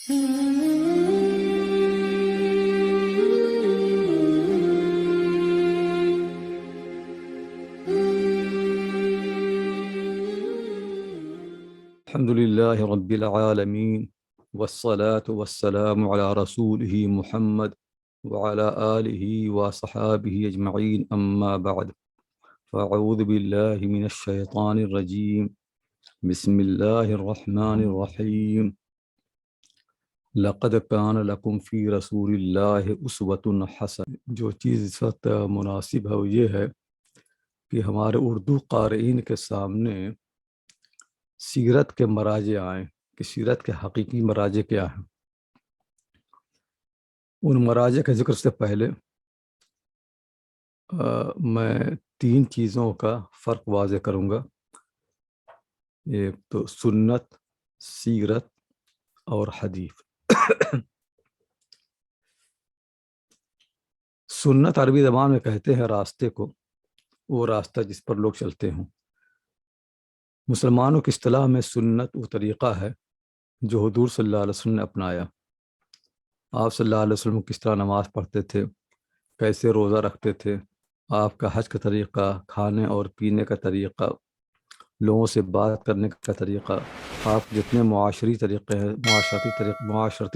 الحمد لله رب العالمين والصلاة والسلام على رسوله محمد وعلى آله وصحابه أجمعين أما بعد فأعوذ بالله من الشيطان الرجيم بسم الله الرحمن الرحيم لقد كان لكم في رسول الله أسوة حسنة۔ جو چیز اس وقت مناسب ہے وہ یہ ہے کہ ہمارے اردو قارئین کے سامنے سیرت کے مراجع آئیں کہ سیرت کے حقیقی مراجع کیا ہیں۔ ان مراجع کے ذکر سے پہلے میں 3 چیزوں کا فرق واضح کروں گا۔ ایک تو سنت، سیرت اور حدیث۔ سنت عربی زبان میں کہتے ہیں راستے کو، وہ راستہ جس پر لوگ چلتے ہوں۔ مسلمانوں کی اصطلاح میں سنت وہ طریقہ ہے جو حضور صلی اللہ علیہ وسلم نے اپنایا۔ آپ صلی اللہ علیہ وسلم کس طرح نماز پڑھتے تھے، کیسے روزہ رکھتے تھے، آپ کا حج کا طریقہ، کھانے اور پینے کا طریقہ، لوگوں سے بات کرنے کا طریقہ، آپ جتنے معاشرتی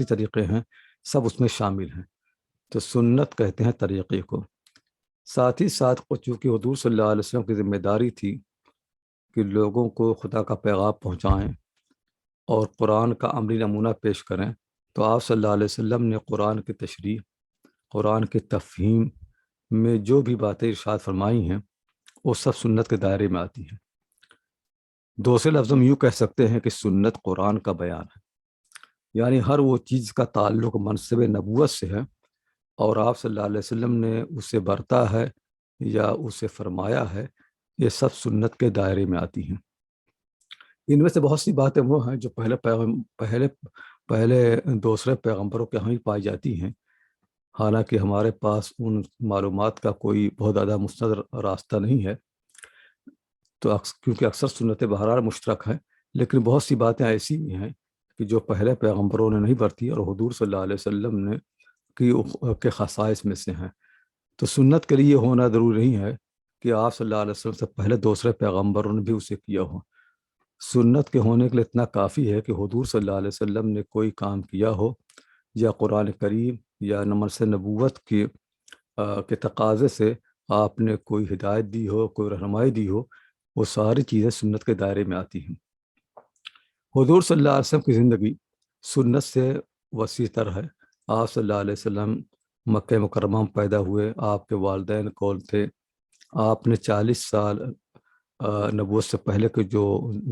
طریقے ہیں سب اس میں شامل ہیں۔ تو سنت کہتے ہیں طریقے کو۔ ساتھ ہی ساتھ چونکہ حضور صلی اللہ علیہ وسلم کی ذمہ داری تھی کہ لوگوں کو خدا کا پیغام پہنچائیں اور قرآن کا عملی نمونہ پیش کریں، تو آپ صلی اللہ علیہ وسلم نے قرآن کی تشریح، قرآن کے تفہیم میں جو بھی باتیں ارشاد فرمائی ہیں وہ سب سنت کے دائرے میں آتی ہیں۔ دوسرے لفظوں میں یوں کہہ سکتے ہیں کہ سنت قرآن کا بیان ہے، یعنی ہر وہ چیز کا تعلق منصب نبوت سے ہے اور آپ صلی اللہ علیہ وسلم نے اسے برتا ہے یا اسے فرمایا ہے، یہ سب سنت کے دائرے میں آتی ہیں۔ ان میں سے بہت سی باتیں وہ ہیں جو پہلے دوسرے پیغمبروں کے ہم ہی پائی جاتی ہیں، حالانکہ ہمارے پاس ان معلومات کا کوئی بہت زیادہ مستند راستہ نہیں ہے، تو کیونکہ اکثر سنت بہرحال مشترک ہے، لیکن بہت سی باتیں ایسی بھی ہیں کہ جو پہلے پیغمبروں نے نہیں برتی اور حضور صلی اللہ علیہ وسلم نے کے خصائص میں سے ہیں۔ تو سنت کے لیے ہونا ضروری نہیں ہے کہ آپ صلی اللہ علیہ وسلم سے پہلے دوسرے پیغمبروں نے بھی اسے کیا ہو۔ سنت کے ہونے کے لیے اتنا کافی ہے کہ حضور صلی اللہ علیہ وسلم نے کوئی کام کیا ہو یا قرآن کریم یا منصب نبوت کے تقاضے سے آپ نے کوئی ہدایت دی ہو، کوئی رہنمائی دی ہو، وہ ساری چیزیں سنت کے دائرے میں آتی ہیں۔ حضور صلی اللہ علیہ وسلم کی زندگی سنت سے وسیع تر ہے۔ آپ صلی اللہ علیہ وسلم مکہ مکرمہ میں پیدا ہوئے، آپ کے والدین کون تھے، آپ نے 40 سال نبوت سے پہلے کے جو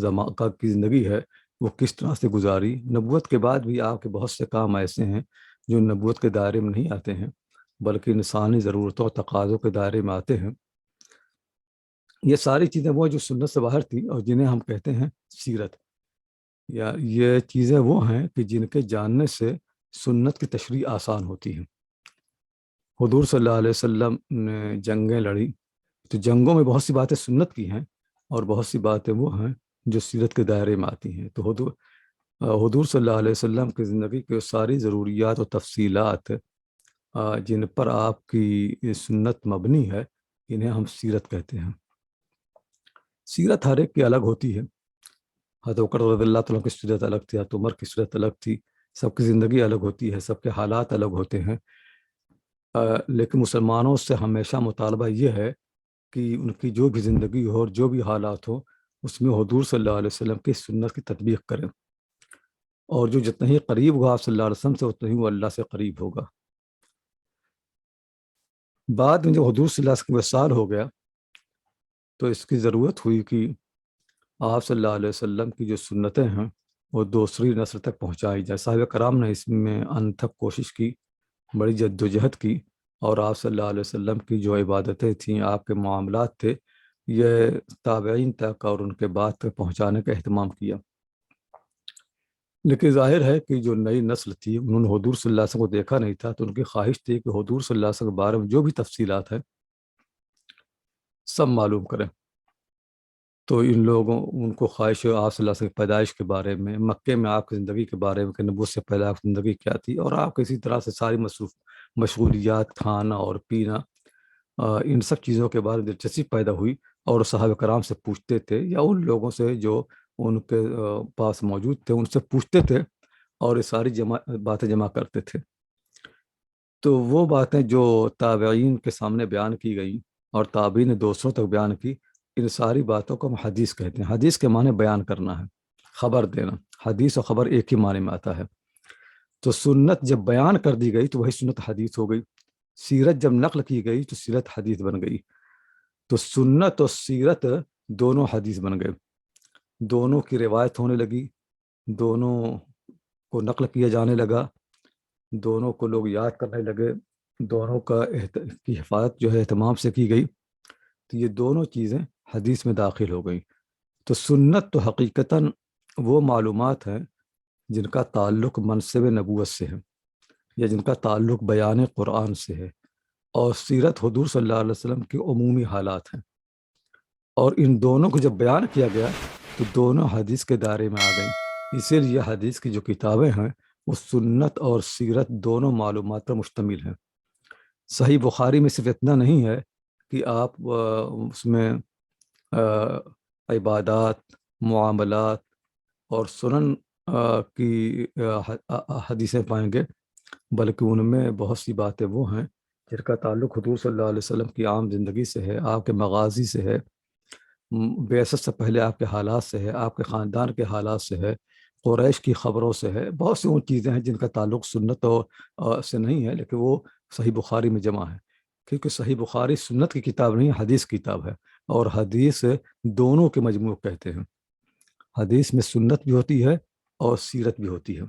زمانہ کی زندگی ہے وہ کس طرح سے گزاری۔ نبوت کے بعد بھی آپ کے بہت سے کام ایسے ہیں جو نبوت کے دائرے میں نہیں آتے ہیں بلکہ انسانی ضرورتوں اور تقاضوں کے دائرے میں آتے ہیں۔ یہ ساری چیزیں وہ جو سنت سے باہر تھی اور جنہیں ہم کہتے ہیں سیرت، یا یہ چیزیں وہ ہیں کہ جن کے جاننے سے سنت کی تشریح آسان ہوتی ہے۔ حضور صلی اللہ علیہ وسلم نے جنگیں لڑی، تو جنگوں میں بہت سی باتیں سنت کی ہیں اور بہت سی باتیں وہ ہیں جو سیرت کے دائرے میں آتی ہیں۔ تو حضور صلی اللہ علیہ وسلم کی زندگی کے ساری ضروریات و تفصیلات جن پر آپ کی سنت مبنی ہے، انہیں ہم سیرت کہتے ہیں۔ سیرت ہر ایک کی الگ ہوتی ہے۔ حضرت بکر رضی اللہ تعالیٰ کی سیرت الگ تھی، حضرت عمر کی سیرت الگ تھی، سب کی زندگی الگ ہوتی ہے، سب کے حالات الگ ہوتے ہیں، لیکن مسلمانوں سے ہمیشہ مطالبہ یہ ہے کہ ان کی جو بھی زندگی ہو اور جو بھی حالات ہو اس میں حضور صلی اللہ علیہ وسلم کی سنت کی تطبیق کریں، اور جو جتنا ہی قریب ہوگا آپ صلی اللہ علیہ وسلم سے اتنا ہی وہ اللہ سے قریب ہوگا۔ بعد میں جب حضور صلی اللہ علیہ وسلم کا وصال ہو گیا تو اس کی ضرورت ہوئی کہ آپ صلی اللہ علیہ وسلم کی جو سنتیں ہیں وہ دوسری نسل تک پہنچائی جائے۔ صحابہ کرام نے اس میں انتھک کوشش کی، بڑی جد و جہد کی، اور آپ صلی اللہ علیہ وسلم کی جو عبادتیں تھیں، آپ کے معاملات تھے، یہ تابعین تک اور ان کے بعد تک پہنچانے کا اہتمام کیا۔ لیکن ظاہر ہے کہ جو نئی نسل تھی انہوں نے حضور صلی اللہ علیہ وسلم کو دیکھا نہیں تھا، تو ان کی خواہش تھی کہ حضور صلی اللہ علیہ وسلم کے بارے میں جو بھی تفصیلات ہیں سب معلوم کریں۔ تو ان لوگوں ان کو خواہش ہے آپ صلی اللہ علیہ وسلم کی پیدائش کے بارے میں، مکے میں آپ کی زندگی کے بارے میں کہ نبوت سے پہلے آپ کی زندگی کیا تھی، اور آپ کسی طرح سے ساری مشغولیات، کھانا اور پینا، ان سب چیزوں کے بارے میں دلچسپی پیدا ہوئی، اور صحابہ کرام سے پوچھتے تھے، یا ان لوگوں سے جو ان کے پاس موجود تھے ان سے پوچھتے تھے، اور یہ ساری باتیں جمع کرتے تھے۔ تو وہ باتیں جو تابعین کے سامنے بیان کی گئیں اور تابعین نے دوسروں تک بیان کی، ان ساری باتوں کو ہم حدیث کہتے ہیں۔ حدیث کے معنی بیان کرنا ہے، خبر دینا۔ حدیث و خبر ایک ہی معنی میں آتا ہے۔ تو سنت جب بیان کر دی گئی تو وہی سنت حدیث ہو گئی، سیرت جب نقل کی گئی تو سیرت حدیث بن گئی۔ تو سنت اور سیرت دونوں حدیث بن گئے، دونوں کی روایت ہونے لگی، دونوں کو نقل کیا جانے لگا، دونوں کو لوگ یاد کرنے لگے، دونوں کی حفاظت جو ہے اہتمام سے کی گئی، تو یہ دونوں چیزیں حدیث میں داخل ہو گئی۔ تو سنت تو حقیقتاً وہ معلومات ہیں جن کا تعلق منصب نبوت سے ہے، یا جن کا تعلق بیان قرآن سے ہے، اور سیرت حضور صلی اللہ علیہ وسلم کے عمومی حالات ہیں، اور ان دونوں کو جب بیان کیا گیا تو دونوں حدیث کے دائرے میں آ گئیں۔ اسی لیے حدیث کی جو کتابیں ہیں وہ سنت اور سیرت دونوں معلومات پر مشتمل ہیں۔ صحیح بخاری میں صرف اتنا نہیں ہے کہ آپ اس میں عبادات، معاملات اور سنن کی حدیثیں پائیں گے، بلکہ ان میں بہت سی باتیں وہ ہیں جن کا تعلق حضور صلی اللہ علیہ وسلم کی عام زندگی سے ہے، آپ کے مغازی سے ہے، بعثت سے پہلے آپ کے حالات سے ہے، آپ کے خاندان کے حالات سے ہے، قریش کی خبروں سے ہے۔ بہت سی ان چیزیں ہیں جن کا تعلق سنت سے نہیں ہے، لیکن وہ صحیح بخاری میں جمع ہے، کیونکہ صحیح بخاری سنت کی کتاب نہیں، حدیث کی کتاب ہے، اور حدیث دونوں کے مجموع کہتے ہیں۔ حدیث میں سنت بھی ہوتی ہے اور سیرت بھی ہوتی ہے،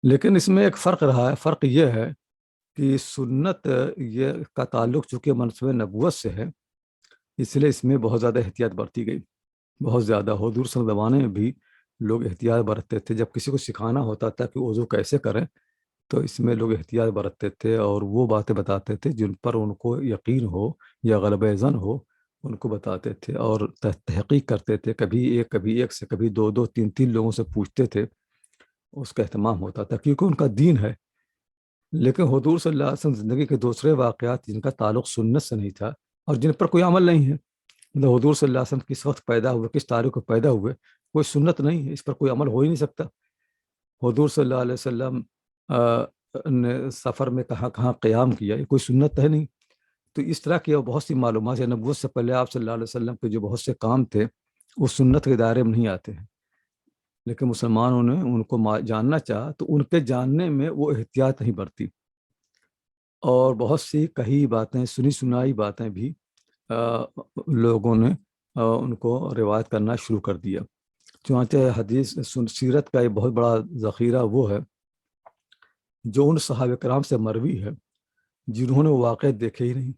لیکن اس میں ایک فرق رہا ہے۔ فرق یہ ہے کہ سنت یہ کا تعلق چونکہ منصب نبوت سے ہے، اس لیے اس میں بہت زیادہ احتیاط برتی گئی، بہت زیادہ۔ حضور صلی اللہ علیہ وسلم زمانے میں بھی لوگ احتیاط برتتے تھے، جب کسی کو سکھانا ہوتا تھا کہ وضو کیسے کریں تو اس میں لوگ احتیاط برتتے تھے، اور وہ باتیں بتاتے تھے جن پر ان کو یقین ہو یا غلبہ ظن ہو، ان کو بتاتے تھے، اور تحقیق کرتے تھے، کبھی ایک سے، کبھی دو دو تین تین لوگوں سے پوچھتے تھے، اس کا اہتمام ہوتا تھا کیونکہ ان کا دین ہے۔ لیکن حضور صلی اللہ علیہ وسلم زندگی کے دوسرے واقعات جن کا تعلق سنت سے نہیں تھا اور جن پر کوئی عمل نہیں ہے، مطلب حضور صلی اللہ علیہ وسلم کس وقت پیدا ہوئے، کس تاریخ کو پیدا ہوئے، کوئی سنت نہیں ہے، اس پر کوئی عمل ہو ہی نہیں سکتا۔ حضور صلی اللہ علیہ وسلم نے سفر میں کہاں کہاں قیام کیا، یہ کوئی سنت ہے نہیں۔ تو اس طرح کی بہت سی معلومات ہیں، نبوت سے پہلے آپ صلی اللہ علیہ وسلم کے جو بہت سے کام تھے وہ سنت کے دائرے میں نہیں آتے ہیں، لیکن مسلمانوں نے ان کو جاننا چاہا تو ان کے جاننے میں وہ احتیاط نہیں برتی، اور بہت سی کہی باتیں، سنی سنائی باتیں بھی لوگوں نے ان کو روایت کرنا شروع کر دیا۔ چنانچہ حدیث سیرت کا ایک بہت بڑا ذخیرہ وہ ہے جو ان صحابہ کرام سے مروی ہے جنہوں نے واقع دیکھے ہی نہیں،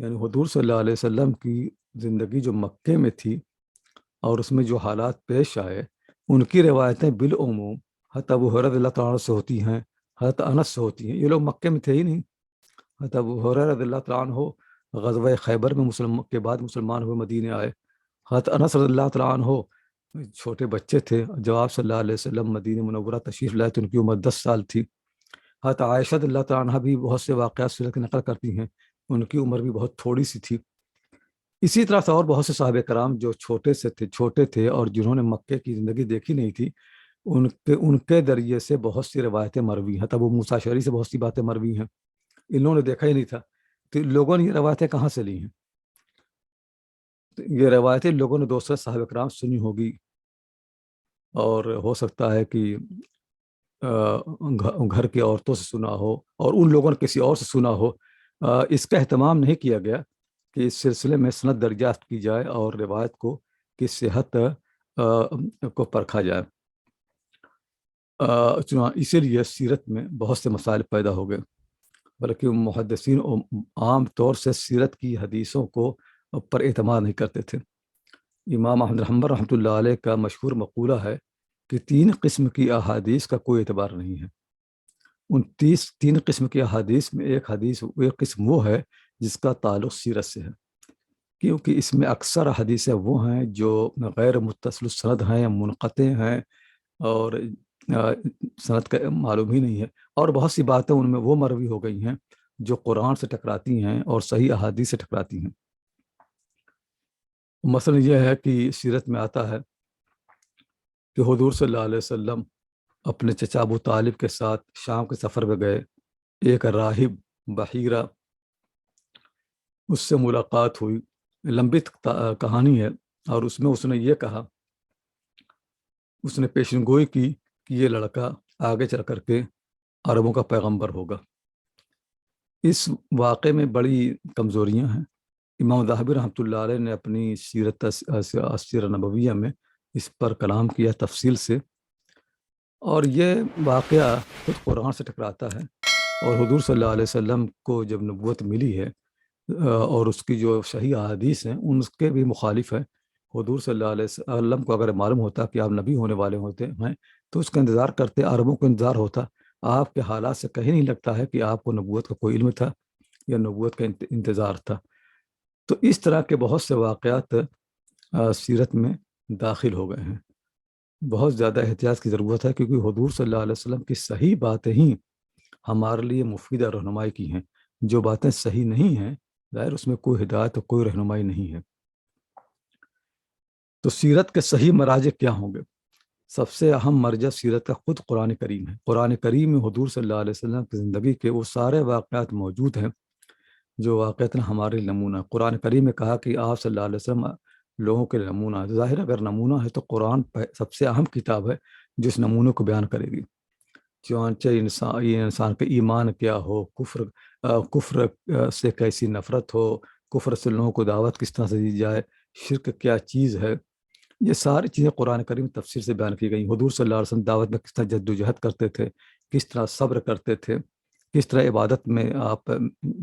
یعنی حضور صلی اللہ علیہ وسلم کی زندگی جو مکے میں تھی اور اس میں جو حالات پیش آئے، ان کی روایتیں بالعموم حضرت ابو ہریرہ رضی اللہ تعالیٰ عنہ سے ہوتی ہیں، حضرت انس سے ہوتی ہیں۔ یہ لوگ مکے میں تھے ہی نہیں۔ حضرت ابو ہریرہ رضی اللہ تعالیٰ عنہ غزوہ خیبر میں کے بعد مسلمان ہوئے، مدینے آئے۔ حضرت انس رضی اللہ تعالیٰ عنہ چھوٹے بچے تھے جب آپ صلی اللہ علیہ وسلم مدینہ منورہ تشریف لائے تو ان کی عمر 10 سال تھی۔ حضرت عائشہ رضی اللہ تعالیٰ عنہ بھی بہت سے واقعات سیرت کی نقل کرتی ہیں، ان کی عمر بھی بہت تھوڑی سی تھی۔ اسی طرح سے اور بہت سے صحابہ کرام جو چھوٹے تھے اور جنہوں نے مکے کی زندگی دیکھی نہیں تھی، ان کے ذریعے سے بہت سی روایتیں مروی ہیں۔ تب ابو موسیٰ اشعری سے بہت سی باتیں مروی ہیں، انہوں نے دیکھا ہی نہیں تھا، تو لوگوں نے یہ روایتیں کہاں سے لی ہیں؟ تو یہ روایتیں لوگوں نے دوسرے صحابہ کرام سنی ہوگی، اور ہو سکتا ہے کہ گھر کی عورتوں سے سنا ہو، اور ان لوگوں نے کسی اور سے سنا ہو۔ اس کا اہتمام نہیں کیا گیا کہ اس سلسلے میں سند دریافت کی جائے اور روایت کی صحت کو پرکھا جائے۔ اسی لیے سیرت میں بہت سے مسائل پیدا ہو گئے، بلکہ محدثین عام طور سے سیرت کی حدیثوں کو پر اعتماد نہیں کرتے تھے۔ امام احمد بن حنبل رحمۃ اللہ علیہ کا مشہور مقولہ ہے کہ 3 قسم کی احادیث کا کوئی اعتبار نہیں ہے۔ ان 3 قسم کی احادیث میں ایک قسم وہ ہے جس کا تعلق سیرت سے ہے، کیونکہ اس میں اکثر حدیثیں وہ ہیں جو غیر متصل سند ہیں یا منقطع ہیں، اور سند کا معلوم ہی نہیں ہے، اور بہت سی باتیں ان میں وہ مروی ہو گئی ہیں جو قرآن سے ٹکراتی ہیں اور صحیح احادیث سے ٹکراتی ہیں۔ مثلا یہ ہے کہ سیرت میں آتا ہے کہ حضور صلی اللہ علیہ وسلم اپنے چچا ابو طالب کے ساتھ شام کے سفر میں گئے۔ ایک راہب بحیرہ، اس سے ملاقات ہوئی، لمبی کہانی ہے، اور اس میں اس نے یہ کہا، اس نے پیشن گوئی کی کہ یہ لڑکا آگے چل کر کے عربوں کا پیغمبر ہوگا۔ اس واقعے میں بڑی کمزوریاں ہیں۔ امام ذہبی رحمۃ اللہ علیہ نے اپنی سیرت نبویہ میں اس پر کلام کیا تفصیل سے، اور یہ واقعہ خود قرآن سے ٹکراتا ہے، اور حضور صلی اللہ علیہ وسلم کو جب نبوت ملی ہے اور اس کی جو صحیح احادیث ہیں ان کے بھی مخالف ہے۔ حضور صلی اللہ علیہ وسلم کو اگر معلوم ہوتا کہ آپ نبی ہونے والے ہوتے ہیں تو اس کا انتظار کرتے، عربوں کو انتظار ہوتا۔ آپ کے حالات سے کہیں نہیں لگتا ہے کہ آپ کو نبوت کا کوئی علم تھا یا نبوت کا انتظار تھا۔ تو اس طرح کے بہت سے واقعات سیرت میں داخل ہو گئے ہیں۔ بہت زیادہ احتیاط کی ضرورت ہے، کیونکہ حضور صلی اللہ علیہ وسلم کی صحیح باتیں ہی ہمارے لیے مفید اور رہنمائی کی ہیں۔ جو باتیں صحیح نہیں ہیں، ظاہر اس میں کوئی ہدایت اور کوئی رہنمائی نہیں ہے۔ تو سیرت کے صحیح مراجع کیا ہوں گے؟ سب سے اہم مرجع سیرت کا خود قرآن کریم ہے۔ قرآن کریم میں حضور صلی اللہ علیہ وسلم کی زندگی کے وہ سارے واقعات موجود ہیں جو واقعات ہمارے نمونہ۔ قرآن کریم میں کہا کہ آپ صلی اللہ علیہ وسلم لوگوں کے نمونہ ہے۔ ظاہر اگر نمونہ ہے تو قرآن سب سے اہم کتاب ہے جو اس نمونے کو بیان کرے گی۔ چنانچہ انسان کے ایمان کیا ہو، کفر سے کیسی نفرت ہو، کفر سے لوگوں کو دعوت کس طرح سے دی جائے، شرک کیا چیز ہے، یہ ساری چیزیں قرآن کریم تفسیر سے بیان کی گئی۔ حضور صلی اللہ علیہ وسلم دعوت میں کس طرح جد و جہد کرتے تھے، کس طرح صبر کرتے تھے، کس طرح عبادت میں آپ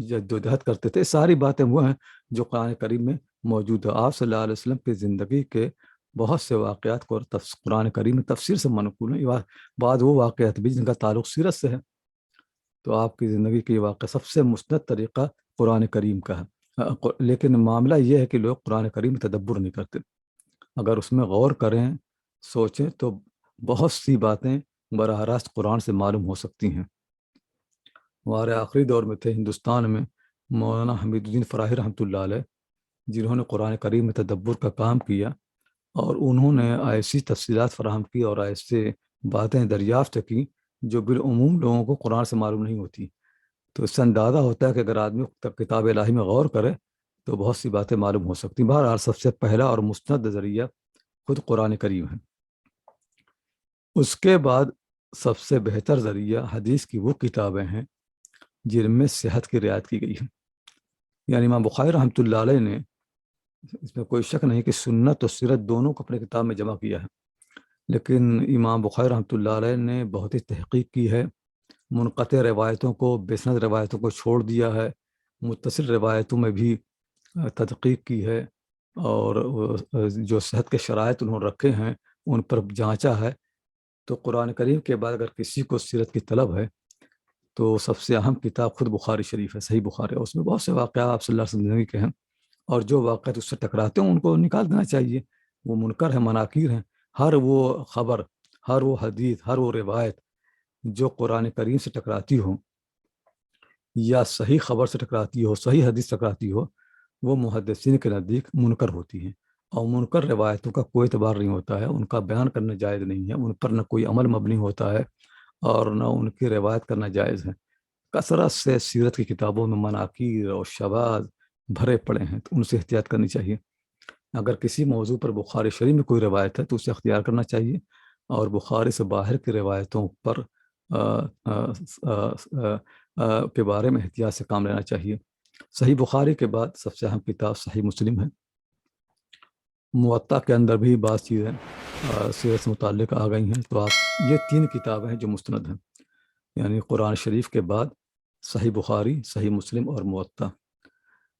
جد و جہد کرتے تھے، ساری باتیں وہ ہیں جو قرآن کریم میں موجود ہے۔ آپ صلی اللہ علیہ وسلم کی زندگی کے بہت سے واقعات کو قرآن کریم میں تفسیر سے منقول ہیں۔ بعد وہ واقعات بھی جن کا تعلق سیرت سے ہے۔ تو آپ کی زندگی کے واقعہ سب سے مستند طریقہ قرآن کریم کا ہے۔ لیکن معاملہ یہ ہے کہ لوگ قرآن کریم میں تدبر نہیں کرتے۔ اگر اس میں غور کریں، سوچیں، تو بہت سی باتیں براہ راست قرآن سے معلوم ہو سکتی ہیں۔ ہمارے آخری دور میں تھے ہندوستان میں مولانا حمید الدین فراہی رحمۃ اللہ علیہ، جنہوں نے قرآن کریم میں تدبر کا کام کیا، اور انہوں نے ایسی تفصیلات فراہم کی اور ایسے باتیں دریافت کی جو بالعموم لوگوں کو قرآن سے معلوم نہیں ہوتی۔ تو اس سے اندازہ ہوتا ہے کہ اگر آدمی کتاب الہی میں غور کرے تو بہت سی باتیں معلوم ہو سکتی ہیں۔ بہرحال سب سے پہلا اور مستند ذریعہ خود قرآن کریم ہے۔ اس کے بعد سب سے بہتر ذریعہ حدیث کی وہ کتابیں ہیں جن میں صحت کی رعایت کی گئی ہے۔ یعنی امام بخاری رحمۃ اللہ علیہ نے، اس میں کوئی شک نہیں کہ سنت و سیرت دونوں کو اپنے کتاب میں جمع کیا ہے، لیکن امام بخاری رحمۃ اللہ علیہ نے بہت ہی تحقیق کی ہے، منقطع روایتوں کو، بسند روایتوں کو چھوڑ دیا ہے، متصل روایتوں میں بھی تحقیق کی ہے، اور جو صحت کے شرائط انہوں نے رکھے ہیں ان پر جانچا ہے۔ تو قرآن کریم کے بعد اگر کسی کو سیرت کی طلب ہے تو سب سے اہم کتاب خود بخاری شریف ہے، صحیح بخاری ہے۔ اس میں بہت سے واقعات آپ صلی اللہ علیہ وسلم زندگی کے ہیں، اور جو واقعات اس سے ٹکراتے ہیں ان کو نکال دینا چاہیے۔ وہ منکر ہیں، مناکیر ہیں۔ ہر وہ خبر، ہر وہ حدیث، ہر وہ روایت جو قرآن کریم سے ٹکراتی ہو یا صحیح خبر سے ٹکراتی ہو، صحیح حدیث ٹکراتی ہو، وہ محدثین کے نزدیک منکر ہوتی ہیں، اور منکر روایتوں کا کوئی اعتبار نہیں ہوتا ہے، ان کا بیان کرنا جائز نہیں ہے، ان پر نہ کوئی عمل مبنی ہوتا ہے اور نہ ان کی روایت کرنا جائز ہے۔ کثرت سے سیرت کی کتابوں میں مناکیر اور شواذ بھرے پڑے ہیں، تو ان سے احتیاط کرنی چاہیے۔ اگر کسی موضوع پر بخاری شریف میں کوئی روایت ہے تو اسے اختیار کرنا چاہیے، اور بخاری سے باہر کی روایتوں پر کے بارے میں احتیاط سے کام لینا چاہیے۔ صحیح بخاری کے بعد سب سے اہم کتاب صحیح مسلم ہے۔ موطا کے اندر بھی بعض چیزیں سیرت سے متعلق آ گئی ہیں۔ تو آپ، یہ 3 کتابیں ہیں جو مستند ہیں، یعنی قرآن شریف کے بعد صحیح بخاری، صحیح مسلم اور موطا۔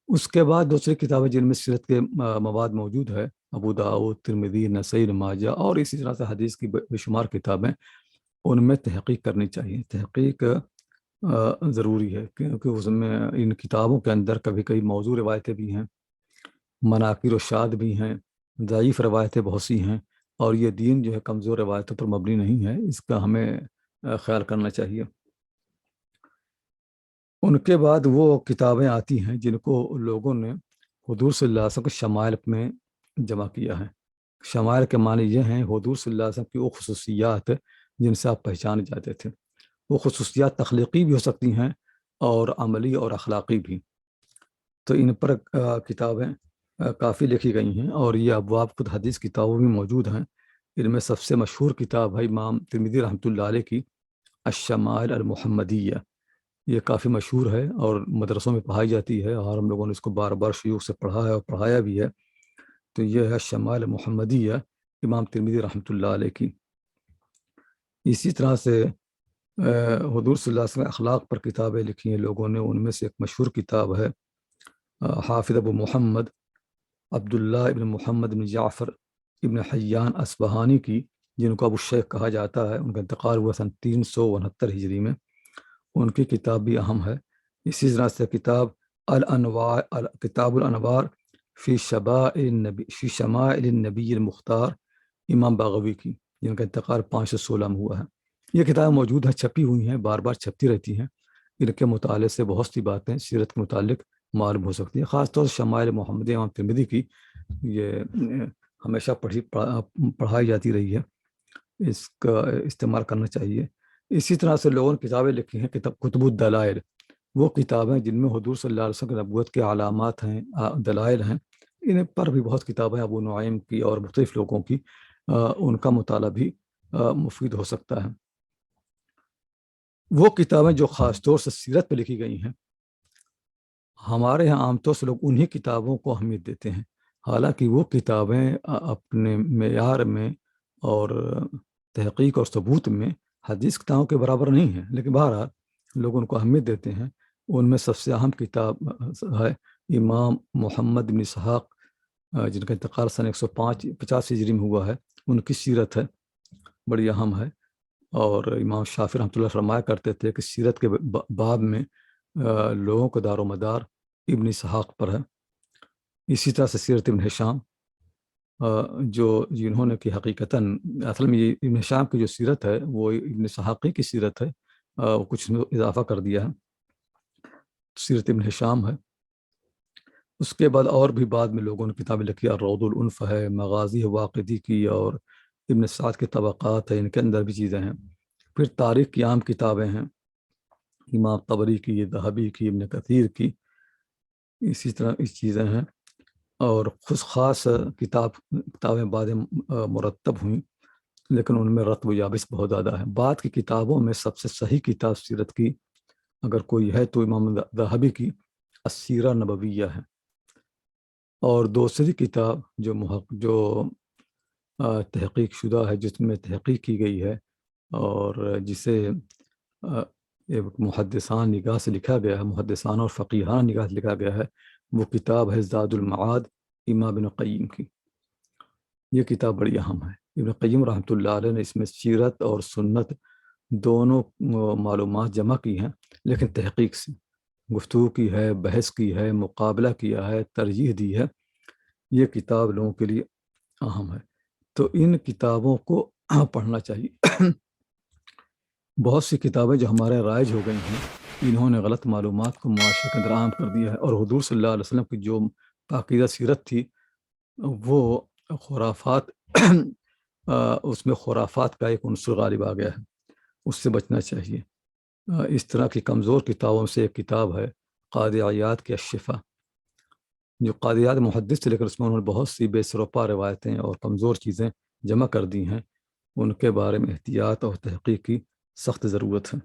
اس کے بعد دوسری کتابیں جن میں سیرت کے مواد موجود ہے، ابو داؤد، ترمذی، نسائی، ماجہ، اور اسی طرح سے حدیث کی بے شمار کتابیں، ان میں تحقیق کرنی چاہیے۔ تحقیق ضروری ہے، کیونکہ اس میں ان کتابوں کے اندر کبھی کبھی موضوع روایتیں بھی ہیں، مناکر و شاد بھی ہیں، ضعیف روایتیں بہت سی ہیں، اور یہ دین جو ہے کمزور روایتوں پر مبنی نہیں ہے، اس کا ہمیں خیال کرنا چاہیے۔ ان کے بعد وہ کتابیں آتی ہیں جن کو لوگوں نے حضور صلی اللہ علیہ وسلم کے شمائل میں جمع کیا ہے۔ شمائل کے معنی یہ ہیں حضور صلی اللہ علیہ وسلم کی وہ خصوصیات جن سے آپ پہچانے جاتے تھے۔ وہ خصوصیات تخلیقی بھی ہو سکتی ہیں اور عملی اور اخلاقی بھی۔ تو ان پر کتابیں کافی لکھی گئی ہیں، اور یہ ابواب خود حدیث کتابوں میں موجود ہیں۔ ان میں سب سے مشہور کتاب ہے امام ترمذی رحمۃ اللہ علیہ کی الشمائل المحمدیہ۔ یہ کافی مشہور ہے اور مدرسوں میں پڑھائی جاتی ہے، اور ہم لوگوں نے اس کو بار بار شیوخ سے پڑھا ہے اور پڑھایا بھی ہے۔ تو یہ ہے الشمائل المحمدیہ امام ترمذی رحمۃ اللہ علیہ کی۔ اسی طرح سے حضور صلی اللہ علیہ وسلم اخلاق پر کتابیں لکھی ہیں لوگوں نے۔ ان میں سے ایک مشہور کتاب ہے حافظ ابو محمد عبداللہ ابن محمد بن جعفر ابن حیان اصبہانی کی، جن کو ابو الشیخ کہا جاتا ہے۔ ان کا انتقال ہوا سن 369 ہجری میں۔ ان کی کتاب بھی اہم ہے۔ اسی طرح سے کتاب کتاب الانوار فی شمائل النبی المختار امام باغوی کی، جن کا انتقال 516 میں ہوا ہے۔ یہ کتابیں موجود ہیں، چھپی ہوئی ہیں، بار بار چھپتی رہتی ہیں۔ ان کے مطالعے سے بہت سی باتیں سیرت کے متعلق معلوم ہو سکتی ہیں، خاص طور سے شمائل محمد امام ترمذی کی یہ ہمیشہ پڑھائی جاتی رہی ہے، اس کا استعمال کرنا چاہیے۔ اسی طرح سے لوگوں نے کتابیں لکھی ہیں، کتب الدلائل، وہ کتابیں جن میں حضور صلی اللہ علیہ وسلم کی نبوت کے علامات ہیں، دلائل ہیں۔ ان پر بھی بہت کتابیں ابو نعیم کی اور مختلف لوگوں کی، ان کا مطالعہ بھی مفید ہو سکتا ہے۔ وہ کتابیں جو خاص طور سے سیرت پہ لکھی گئی ہیں، ہمارے یہاں عام طور سے لوگ انہی کتابوں کو اہمیت دیتے ہیں، حالانکہ وہ کتابیں اپنے معیار میں اور تحقیق اور ثبوت میں حدیث کتابوں کے برابر نہیں ہیں، لیکن بہرحال لوگ ان کو اہمیت دیتے ہیں۔ ان میں سب سے اہم کتاب ہے امام محمد بن اسحاق، جن کا انتقال سن 150 ہجری میں ہوا ہے۔ ان کی سیرت ہے، بڑی اہم ہے۔ اور امام شافعی رحمۃ اللہ فرمایا کرتے تھے کہ سیرت کے باب میں لوگوں کا دار و مدار ابن اسحاق پر ہے۔ اسی طرح سے سیرت ابن ہشام، جنہوں نے کہ حقیقتاً اصل میں یہ ابن ہشام کی جو سیرت ہے وہ ابن اسحاقی کی سیرت ہے، کچھ اضافہ کر دیا ہے، سیرت ابن ہشام ہے۔ اس کے بعد اور بھی بعد میں لوگوں نے کتابیں لکھی، الروض الانف ہے، مغازی واقدی کی، اور ابن سعد کے طبقات ہے، ان کے اندر بھی چیزیں ہیں۔ پھر تاریخ کی عام کتابیں ہیں، امام طبری کی، ذہبی کی، ابن کثیر کی، اسی طرح اس چیزیں ہیں۔ اور خاص کتابیں بعد مرتب ہوئیں، لیکن ان میں رتب و یابس بہت زیادہ ہے۔ بعد کی کتابوں میں سب سے صحیح کتاب سیرت کی اگر کوئی ہے تو امام ذہبی کی السیرہ نبویہ ہے۔ اور دوسری کتاب جو تحقیق شدہ ہے، جس میں تحقیق کی گئی ہے اور جسے محدثان نگاہ سے لکھا گیا ہے، محدثان اور فقیہان نگاہ سے لکھا گیا ہے، وہ کتاب ہے زاد المعاد امام ابن قیم کی۔ یہ کتاب بڑی اہم ہے۔ ابن قیم رحمۃ اللہ علیہ نے اس میں سیرت اور سنت دونوں معلومات جمع کی ہیں، لیکن تحقیق سے گفتگو کی ہے، بحث کی ہے، مقابلہ کیا ہے، ترجیح دی ہے۔ یہ کتاب لوگوں کے لیے اہم ہے، تو ان کتابوں کو پڑھنا چاہیے۔ بہت سی کتابیں جو ہمارے رائج ہو گئی ہیں، انہوں نے غلط معلومات کو معاشرے کے اندر عام کر دیا ہے، اور حضور صلی اللہ علیہ وسلم کی جو پاکیزہ سیرت تھی وہ خرافات اس میں خرافات کا ایک عنصر غالب آ گیا ہے، اس سے بچنا چاہیے۔ اس طرح کی کمزور کتابوں سے ایک کتاب ہے قاضی عیاض کی الشفا، جو قاضی عیاض محدث تھے، لیکن اس میں انہوں نے بہت سی بے سروپا روایتیں اور کمزور چیزیں جمع کر دی ہیں۔ ان کے بارے میں احتیاط اور تحقیق کی سخت ضرورت ہے۔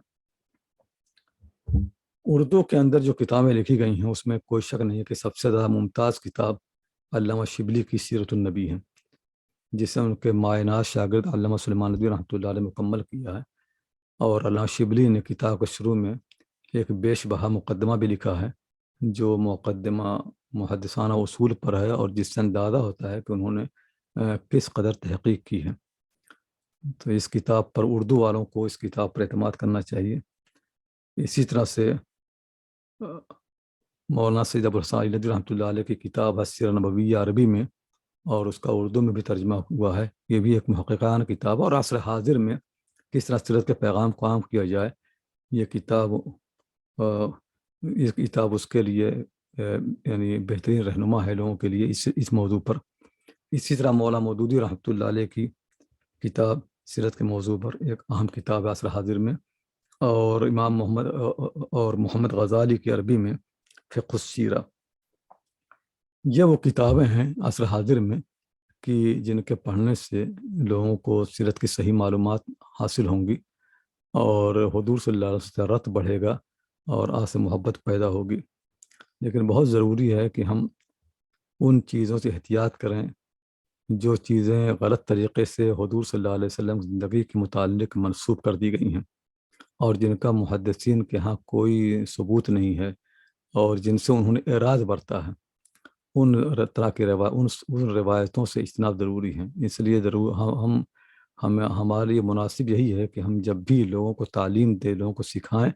اردو کے اندر جو کتابیں لکھی گئی ہیں، اس میں کوئی شک نہیں ہے کہ سب سے زیادہ ممتاز کتاب علامہ شبلی کی سیرت النبی ہے، جسے ان کے معینات شاگرد علامہ سلیمان ندوی رحمۃ اللہ علیہ مکمل کیا ہے۔ اور علامہ شبلی نے کتاب کے شروع میں ایک بیش بہا مقدمہ بھی لکھا ہے، جو مقدمہ محدثانہ اصول پر ہے، اور جس سے اندازہ ہوتا ہے کہ انہوں نے کس قدر تحقیق کی ہے۔ تو اس کتاب پر اردو والوں کو اس کتاب پر اعتماد کرنا چاہیے۔ اسی طرح سے مولانا سید ابو الحسن علی رحمۃ اللہ علیہ کی کتاب ہے سیرہ نبویہ عربی میں، اور اس کا اردو میں بھی ترجمہ ہوا ہے. یہ بھی ایک محققانہ کتاب ہے. اور عصر حاضر میں کس طرح سیرت کے پیغام کو عام کیا جائے، یہ کتاب اس کے لیے یعنی بہترین رہنما ہے لوگوں کے لیے اس موضوع پر. اسی طرح مولانا مودودی رحمۃ اللہ علیہ کی کتاب سیرت کے موضوع پر ایک اہم کتاب ہے عصر حاضر میں. اور امام محمد غزالی کی عربی میں فقہ السیرہ. یہ وہ کتابیں ہیں عصر حاضر میں کہ جن کے پڑھنے سے لوگوں کو سیرت کی صحیح معلومات حاصل ہوں گی، اور حضور صلی اللہ علیہ وسلم سے رت بڑھے گا اور آپ سے محبت پیدا ہوگی. لیکن بہت ضروری ہے کہ ہم ان چیزوں سے احتیاط کریں جو چیزیں غلط طریقے سے حضور صلی اللہ علیہ وسلم کی زندگی کے متعلق منسوب کر دی گئی ہیں، اور جن کا محدثین کے ہاں کوئی ثبوت نہیں ہے، اور جن سے انہوں نے اعراض برتا ہے. ان طرح کی ان روایتوں سے اجتناب ضروری ہے. اس لیے ہمارے لیے مناسب یہی ہے کہ ہم جب بھی لوگوں کو تعلیم دیں، لوگوں کو سکھائیں،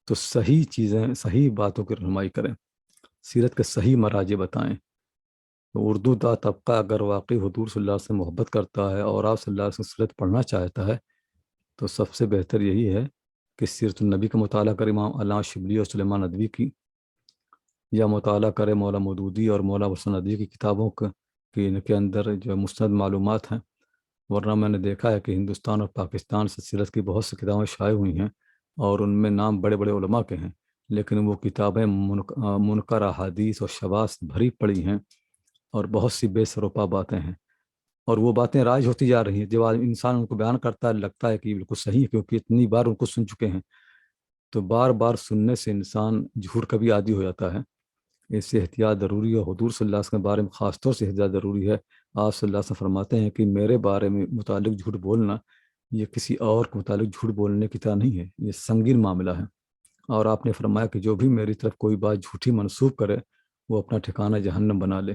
تو صحیح چیزیں، صحیح باتوں کی رہنمائی کریں، سیرت کے صحیح مراجع بتائیں. اردو دا طبقہ اگر واقعی حضور صلی اللہ علیہ وسلم محبت کرتا ہے اور آپ صلی اللہ علیہ وسلم سیرت پڑھنا چاہتا ہے، تو سب سے بہتر یہی ہے کہ سیرت النبی کا مطالعہ کرے، امام علامہ شبلی اور سلیمان ندوی کی، یا مطالعہ کرے مولانا مودودی اور مولانا حسن ندوی کی کتابوں کا کہ ان کے اندر جو مستند معلومات ہیں. ورنہ میں نے دیکھا ہے کہ ہندوستان اور پاکستان سے سیرت کی بہت سی کتابیں شائع ہوئی ہیں، اور ان میں نام بڑے بڑے علماء کے ہیں، لیکن وہ کتابیں منکر احادیث اور شواذ بھری پڑی ہیں، اور بہت سی بے سروپا باتیں ہیں، اور وہ باتیں رائج ہوتی جا رہی ہیں. جب انسان ان کو بیان کرتا ہے لگتا ہے کہ یہ بالکل صحیح ہے، کیونکہ اتنی بار ان کو سن چکے ہیں. تو بار بار سننے سے انسان جھوٹ کا بھی عادی ہو جاتا ہے. اس سے احتیاط ضروری ہے. حضور صلی اللہ علیہ وسلم کے بارے میں خاص طور سے احتیاط ضروری ہے. آپ صلی اللہ علیہ وسلم فرماتے ہیں کہ میرے بارے میں متعلق جھوٹ بولنا یہ کسی اور کے متعلق جھوٹ بولنے کی طرح نہیں ہے، یہ سنگین معاملہ ہے. اور آپ نے فرمایا کہ جو بھی میری طرف کوئی بات جھوٹی منسوب کرے وہ اپنا ٹھکانہ جہنم بنا لے.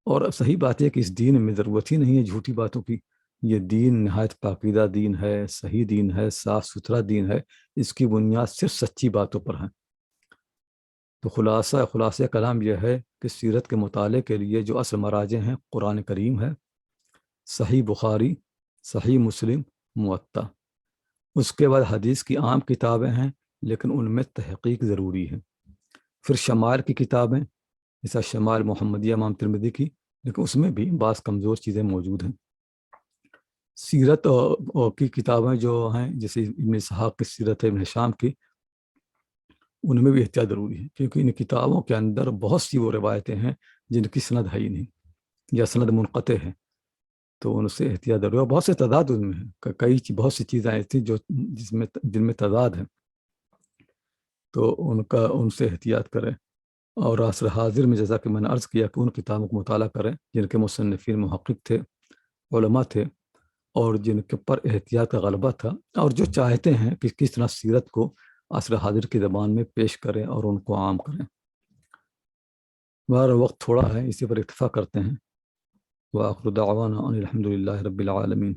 اور صحیح بات ہے کہ اس دین میں ضرورت ہی نہیں ہے جھوٹی باتوں کی. یہ دین نہایت پاکیزہ دین ہے، صحیح دین ہے، صاف ستھرا دین ہے. اس کی بنیاد صرف سچی باتوں پر ہے. تو خلاصہ کلام یہ ہے کہ سیرت کے مطالعے کے لیے جو اصل مراجع ہیں قرآن کریم ہے، صحیح بخاری، صحیح مسلم، موطا. اس کے بعد حدیث کی عام کتابیں ہیں لیکن ان میں تحقیق ضروری ہے. پھر شمائل کی کتابیں جیسا شمائل محمدیہ امام ترمذی کی، لیکن اس میں بھی بعض کمزور چیزیں موجود ہیں. سیرت کی کتابیں جو ہیں جیسے ابن اسحاق کی سیرت ہے، ابن ہشام کی، ان میں بھی احتیاط ضروری ہے، کیونکہ ان کتابوں کے اندر بہت سی وہ روایتیں ہیں جن کی سند ہے ہی نہیں، یا سند منقطع ہے. تو ان سے احتیاط ضروری ہے. بہت سے تعداد ان میں ہے، بہت سی چیزیں ایسی جن میں تعداد ہے، تو ان سے احتیاط کریں. اور عصر حاضر میں جیسا کہ میں نے عرض کیا کہ ان کتابوں کو مطالعہ کریں جن کے مصنفین محقق تھے، علماء تھے، اور جن کے پر احتیاط کا غلبہ تھا، اور جو چاہتے ہیں کہ کس طرح سیرت کو عصر حاضر کی زبان میں پیش کریں اور ان کو عام کریں. ہمارا وقت تھوڑا ہے، اسی پر اکتفا کرتے ہیں. وآخر دعوانا ان الحمد للہ رب العالمین.